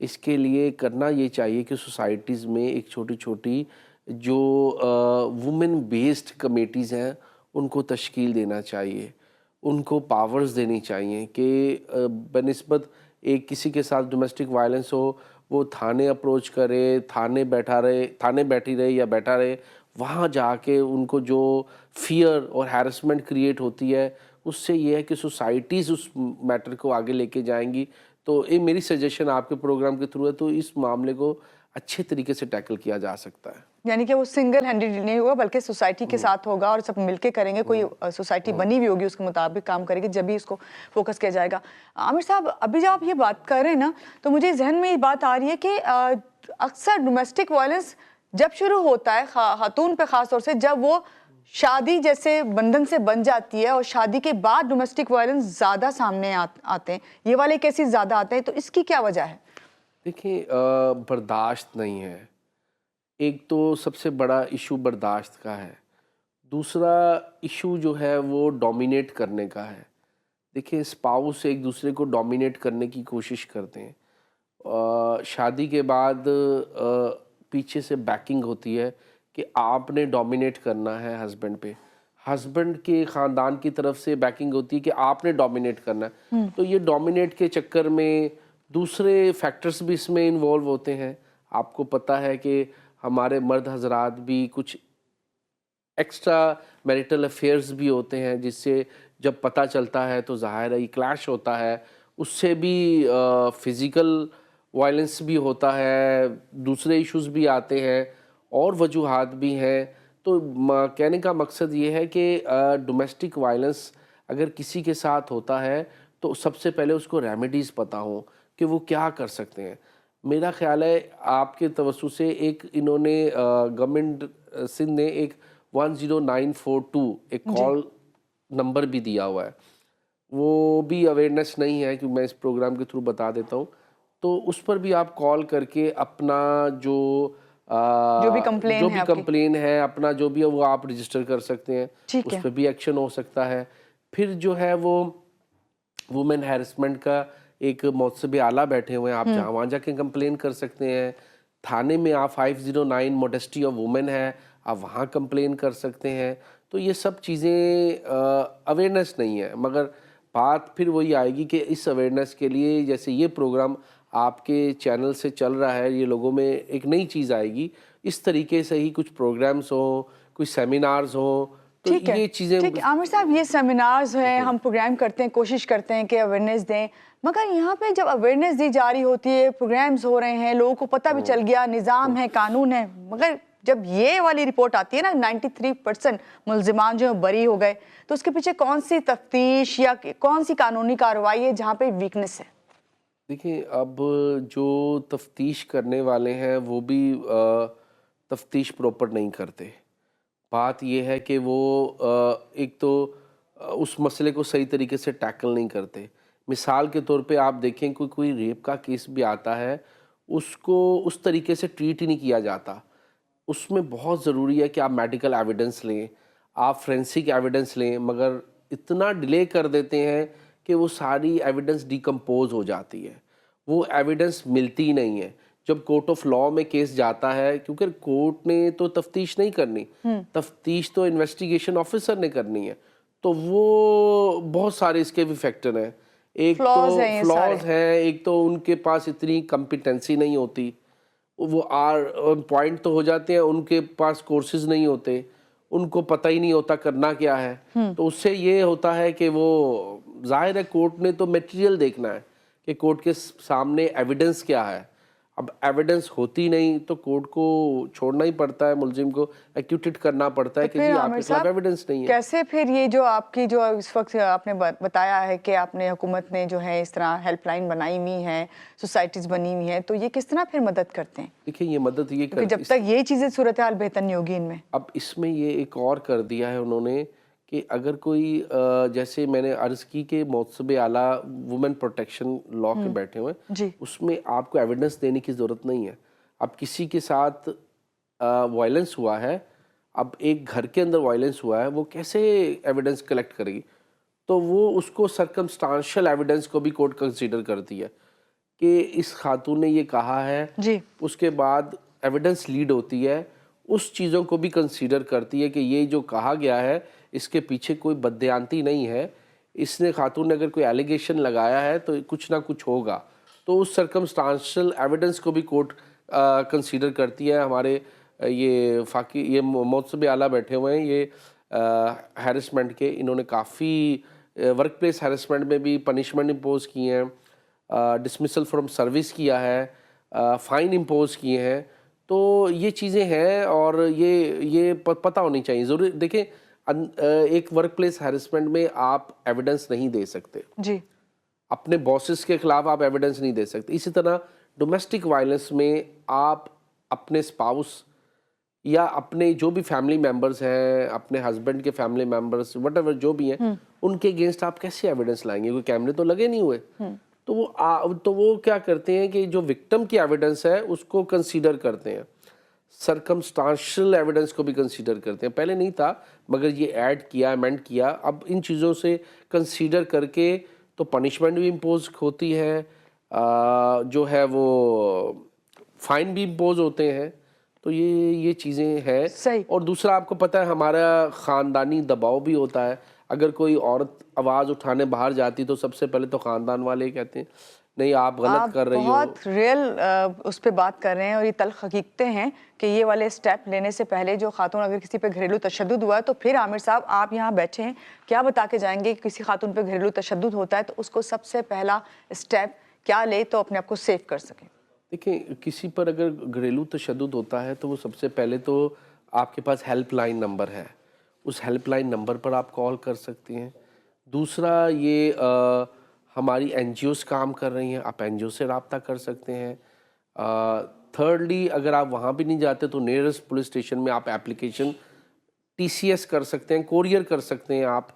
اس کے لیے کرنا یہ چاہیے کہ سوسائٹیز میں ایک چھوٹی چھوٹی جو وومن بیسڈ کمیٹیز ہیں ان کو تشکیل دینا چاہیے، ان کو پاورز دینی چاہیے کہ بنسبت ایک کسی کے ساتھ ڈومیسٹک وائلنس ہو وہ تھانے اپروچ کرے، تھانے بیٹھی رہے یا بیٹھا رہے، وہاں جا کے ان کو جو فیئر اور ہیرسمنٹ کریٹ ہوتی ہے اس سے یہ ہے کہ سوسائٹیز اس میٹر کو آگے لے کے جائیں گی. تو یہ میری سجیشن آپ کے پروگرام کے تھرو ہے، تو اس معاملے کو اچھے طریقے سے ٹیکل کیا جا سکتا ہے. یعنی کہ وہ سنگل ہینڈیڈ نہیں ہوگا بلکہ سوسائٹی کے ساتھ ہوگا اور سب مل کے کریں گے، کوئی سوسائٹی بنی ہوئی ہوگی اس کے مطابق کام کرے گی، جب بھی اس کو فوکس کیا جائے گا. عامر صاحب ابھی جب آپ یہ بات کر رہے ہیں نا تو مجھے ذہن میں یہ بات آ رہی ہے کہ اکثر ڈومیسٹک وائلنس جب شروع ہوتا ہے خاتون پہ خاص طور سے جب وہ شادی جیسے بندھن سے بن جاتی ہے اور شادی کے بعد ڈومیسٹک وائلنس زیادہ سامنے آتے ہیں، یہ والے کیسز زیادہ آتے ہیں، تو اس کی کیا وجہ ہے؟ دیکھیں برداشت نہیں ہے. ایک تو سب سے بڑا ایشو برداشت کا ہے، دوسرا ایشو جو ہے وہ ڈومینیٹ کرنے کا ہے. دیکھیں اسپاؤس ایک دوسرے کو ڈومینیٹ کرنے کی کوشش کرتے ہیں. شادی کے بعد پیچھے سے بیکنگ ہوتی ہے کہ آپ نے ڈومینیٹ کرنا ہے ہسبینڈ پہ، ہسبینڈ کے خاندان کی طرف سے بیکنگ ہوتی ہے کہ آپ نے ڈومینیٹ کرنا ہے. تو یہ ڈومینیٹ کے چکر میں دوسرے فیکٹرز بھی اس میں انوالو ہوتے ہیں. آپ کو پتہ ہے کہ ہمارے مرد حضرات بھی کچھ ایکسٹرا میریٹل افیئرز بھی ہوتے ہیں جس سے جب پتہ چلتا ہے تو ظاہر ہے کلیش ہوتا ہے، اس سے بھی فزیکل وائلنس بھی ہوتا ہے، دوسرے ایشوز بھی آتے ہیں اور وجوہات بھی ہیں. تو کہنے کا مقصد یہ ہے کہ ڈومیسٹک وائلنس اگر کسی کے ساتھ ہوتا ہے تو سب سے پہلے اس کو ریمیڈیز پتہ ہوں کہ وہ کیا کر سکتے ہیں. میرا خیال ہے آپ کے توسط سے ایک انہوں نے گورنمنٹ سندھ نے ایک 10942 ایک کال نمبر بھی دیا ہوا ہے، وہ بھی اویئرنیس نہیں ہے کہ میں اس پروگرام کے تھرو بتا دیتا ہوں. تو اس پر بھی آپ کال کر کے اپنا جو بھی کمپلین ہے اپنا جو بھی ہے وہ آپ رجسٹر کر سکتے ہیں، اس پہ بھی ایکشن ہو سکتا ہے. پھر جو ہے وہ وومن ہیرسمنٹ کا ایک محتسب اعلیٰ بیٹھے ہوئے ہیں، آپ وہاں جا کے کمپلین کر سکتے ہیں. تھانے میں آپ 509 موڈیسٹی آف وومن ہے، آپ وہاں کمپلین کر سکتے ہیں. تو یہ سب چیزیں اویئرنیس نہیں ہے، مگر بات پھر وہی آئے گی کہ اس اویئرنیس کے لیے جیسے یہ پروگرام آپ کے چینل سے چل رہا ہے، یہ لوگوں میں ایک نئی چیز آئے گی. اس طریقے سے ہی کچھ پروگرامز ہوں، کچھ سیمینارز ہوں، تو یہ چیزیں. ٹھیک ہے عامر صاحب، یہ سیمینارز ہیں، ہم پروگرام کرتے ہیں، کوشش کرتے ہیں کہ اویئرنیس دیں، مگر یہاں پہ جب اویئرنیس دی جا رہی ہوتی ہے، پروگرامز ہو رہے ہیں، لوگوں کو پتہ بھی چل گیا، نظام ہے، قانون ہے، مگر جب یہ والی رپورٹ آتی ہے نا 93% ملزمان جو بری ہو گئے، تو اس کے پیچھے کون سی تفتیش یا کون سی قانونی کارروائی ہے جہاں پہ ویکنس ہے؟ دیکھیں اب جو تفتیش کرنے والے ہیں وہ بھی تفتیش پراپر نہیں کرتے. بات یہ ہے کہ وہ ایک تو اس مسئلے کو صحیح طریقے سے ٹیکل نہیں کرتے. مثال کے طور پہ آپ دیکھیں کوئی ریپ کا کیس بھی آتا ہے، اس کو اس طریقے سے ٹریٹ ہی نہیں کیا جاتا. اس میں بہت ضروری ہے کہ آپ میڈیکل ایویڈنس لیں، آپ فورینسک ایویڈنس لیں، مگر اتنا ڈیلے کر دیتے ہیں کہ وہ ساری ایویڈنس ڈیکمپوز ہو جاتی ہے، وہ ایویڈنس ملتی نہیں ہے. جب کورٹ آف لاء میں کیس جاتا ہے، کیونکہ کورٹ نے تو تفتیش نہیں کرنی، تفتیش تو انویسٹیگیشن آفیسر نے کرنی ہے، تو وہ بہت سارے اس کے بھی فیکٹر ہیں. ایک تو فلاز ہیں، ایک تو ان کے پاس اتنی کمپیٹنسی نہیں ہوتی، وہ پوائنٹ تو ہو جاتے ہیں، ان کے پاس کورسز نہیں ہوتے، ان کو پتہ ہی نہیں ہوتا کرنا کیا ہے. تو اس سے یہ ہوتا ہے کہ وہ ظاہر ہے کورٹ نے تو میٹیریل دیکھنا ہے کہ کورٹ کے سامنے ایویڈنس کیا ہے. اب ایویڈنس ہوتی نہیں تو کورٹ کو چھوڑنا ہی پڑتا ہے، ملزم کو ایکیوٹیڈ کرنا پڑتا ہے کہ جی آپ کے خلاف ایویڈنس نہیں ہے. کیسے پھر یہ جو آپ کی جو اس وقت آپ نے بتایا ہے کہ آپ نے حکومت نے جو ہے اس طرح ہیلپ لائن بنائی ہوئی ہیں، سوسائٹیز بنی ہوئی ہیں، تو یہ کس طرح پھر مدد کرتے ہیں؟ دیکھیں یہ مدد یہ کرتے ہیں جب تک یہ چیزیں صورتحال بہتر نہیں ہوگی ان میں. اب اس میں یہ ایک اور کر دیا ہے انہوں نے کہ اگر کوئی جیسے میں نے عرض کی کہ محتسب اعلیٰ وومن پروٹیکشن لاء کے بیٹھے ہوئے ہیں، اس میں آپ کو ایویڈنس دینے کی ضرورت نہیں ہے. اب کسی کے ساتھ وائلنس ہوا ہے، اب ایک گھر کے اندر وائلنس ہوا ہے، وہ کیسے ایویڈنس کلیکٹ کرے گی؟ تو وہ اس کو سرکمسٹانشل ایویڈنس کو بھی کورٹ کنسیڈر کرتی ہے کہ اس خاتون نے یہ کہا ہے, جی اس کے بعد ایویڈنس لیڈ ہوتی ہے, اس چیزوں کو بھی کنسیڈر کرتی ہے کہ یہ جو کہا گیا ہے اس کے پیچھے کوئی بددیانتی نہیں ہے, اس نے خاتون نے اگر کوئی ایلیگیشن لگایا ہے تو کچھ نہ کچھ ہوگا, تو اس سرکمسٹانشل ایویڈنس کو بھی کورٹ کنسیڈر کرتی ہے. ہمارے یہ محتسب اعلیٰ بیٹھے ہوئے ہیں, یہ ہیرسمنٹ کے, انہوں نے کافی ورک پلیس ہیرسمنٹ میں بھی پنشمنٹ امپوز کی ہیں, ڈسمسل فرام سروس کیا ہے, فائن امپوز کیے ہیں. تو یہ چیزیں ہیں اور یہ پتہ ہونی چاہیے ضرور. دیکھیں ایک ورک پلیس ہیرسمنٹ میں آپ ایویڈنس نہیں دے سکتے, جی اپنے باسز کے خلاف آپ ایویڈنس نہیں دے سکتے. اسی طرح ڈومیسٹک وائلنس میں آپ اپنے اسپاؤس یا اپنے جو بھی فیملی ممبرز ہیں, اپنے ہسبینڈ کے فیملی ممبرز وٹ ایور جو بھی ہیں, ان کے اگینسٹ آپ کیسے ایویڈنس لائیں گے؟ کوئی کیمرے تو لگے نہیں ہوئے. تو وہ کیا کرتے ہیں کہ جو وکٹم کی ایویڈنس ہے اس کو کنسیڈر کرتے ہیں, سرکمسٹانشل ایویڈنس کو بھی کنسیڈر کرتے ہیں. پہلے نہیں تھا مگر یہ ایڈ کیا, امینڈ کیا. اب ان چیزوں سے کنسیڈر کر کے تو پنشمنٹ بھی امپوز ہوتی ہے, جو ہے وہ فائن بھی امپوز ہوتے ہیں. تو یہ چیزیں ہیں. صحیح. اور دوسرا آپ کو پتہ ہے ہمارا خاندانی دباؤ بھی ہوتا ہے. اگر کوئی عورت آواز اٹھانے باہر جاتی تو سب سے پہلے تو خاندان والے کہتے ہیں نہیں آپ غلط کر رہی ہو. بہت ریئل اس پہ بات کر رہے ہیں, اور یہ تلخ حقیقتیں ہیں کہ یہ والے سٹیپ لینے سے پہلے جو خاتون اگر کسی پہ گھریلو تشدد ہوا ہے تو پھر عامر صاحب آپ یہاں بیٹھے ہیں, کیا بتا کے جائیں گے کہ کسی خاتون پہ گھریلو تشدد ہوتا ہے تو اس کو سب سے پہلا سٹیپ کیا لے تو اپنے آپ کو سیف کر سکیں؟ دیکھیں کسی پر اگر گھریلو تشدد ہوتا ہے تو وہ سب سے پہلے تو آپ کے پاس ہیلپ لائن نمبر ہے, اس ہیلپ لائن نمبر پر آپ کال کر سکتے ہیں. دوسرا یہ ہماری این جی اوز کام کر رہی ہیں, آپ این جی او سے رابطہ کر سکتے ہیں. تھرڈلی اگر آپ وہاں بھی نہیں جاتے تو نیئرسٹ پولیس اسٹیشن میں آپ ایپلیکیشن ٹی سی ایس کر سکتے ہیں, کوریئر کر سکتے ہیں آپ.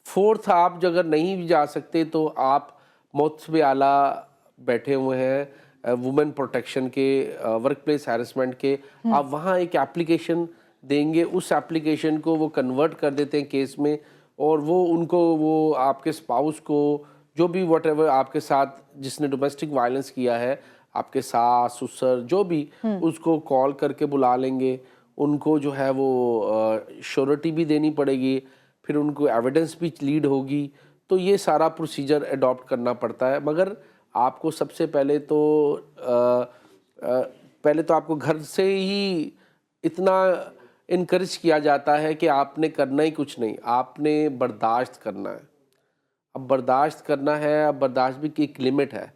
فورتھ آپ اگر نہیں بھی جا سکتے تو آپ محتسب اعلیٰ بیٹھے ہوئے ہیں وومن پروٹیکشن کے, ورک پلیس ہیرسمنٹ کے, آپ وہاں ایک ایپلیکیشن دیں گے, اس ایپلیکیشن کو وہ کنورٹ کر دیتے ہیں کیس میں, اور وہ ان کو وہ آپ کے اسپاؤس کو جو بھی واٹ ایور آپ کے ساتھ جس نے ڈومیسٹک وائلنس کیا ہے, آپ کے ساس سسر جو بھی, اس کو کال کر کے بلا لیں گے. ان کو جو ہے وہ شورٹی بھی دینی پڑے گی, پھر ان کو ایویڈنس بھی لیڈ ہوگی. تو یہ سارا پروسیجر اڈاپٹ کرنا پڑتا ہے. مگر آپ کو سب سے پہلے تو آپ کو گھر سے ہی اتنا انکریج کیا جاتا ہے کہ آپ نے کرنا ہی کچھ نہیں, آپ نے برداشت کرنا ہے. اب برداشت کرنا ہے, اب برداشت بھی کی ایک لمٹ ہے.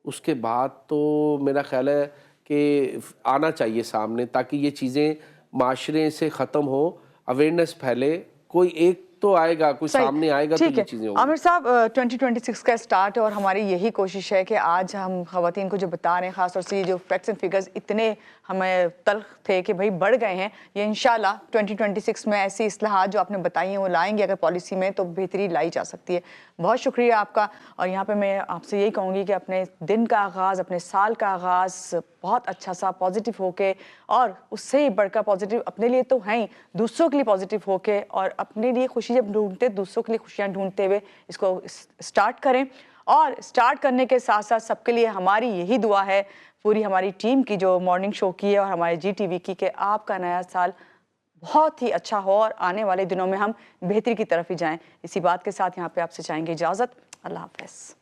اس کے بعد تو میرا خیال ہے کہ آنا چاہیے سامنے تاکہ یہ چیزیں معاشرے سے ختم ہو, اویئرنیس پھیلے. کوئی ایک تو آئے گا, کوئی سامنے آئے گا تو یہ چیزیں ہوں گی. عامر صاحب 2026 کا سٹارٹ ہے اور ہماری یہی کوشش ہے کہ آج ہم خواتین کو جو بتا رہے ہیں, خاص طور سے یہ جو فیکٹس اینڈ فگرز اتنے ہمیں تلخ تھے کہ بھائی بڑھ گئے ہیں, یہ انشاءاللہ 2026 میں ایسی اصلاحات جو آپ نے بتائی ہیں وہ لائیں گے. اگر پالیسی میں تو بہتری لائی جا سکتی ہے. بہت شکریہ آپ کا. اور یہاں پہ میں آپ سے یہی کہوں گی کہ اپنے دن کا آغاز, اپنے سال کا آغاز بہت اچھا سا پازیٹیو ہو کے, اور اس سے ہی بڑھ کر پازیٹیو اپنے لیے تو ہیں, دوسروں کے لیے پازیٹیو ہو کے, اور اپنے لیے خوشی جب ڈھونڈتے دوسروں کے لیے خوشیاں ڈھونڈتے ہوئے اس کو سٹارٹ کریں. اور سٹارٹ کرنے کے ساتھ ساتھ سب کے لیے ہماری یہی دعا ہے, پوری ہماری ٹیم کی جو مارننگ شو کی ہے اور ہمارے جی ٹی وی کی, کہ آپ کا نیا سال بہت ہی اچھا ہو اور آنے والے دنوں میں ہم بہتری کی طرف ہی جائیں. اسی بات کے ساتھ یہاں پہ آپ سے چاہیں گے اجازت. اللہ حافظ.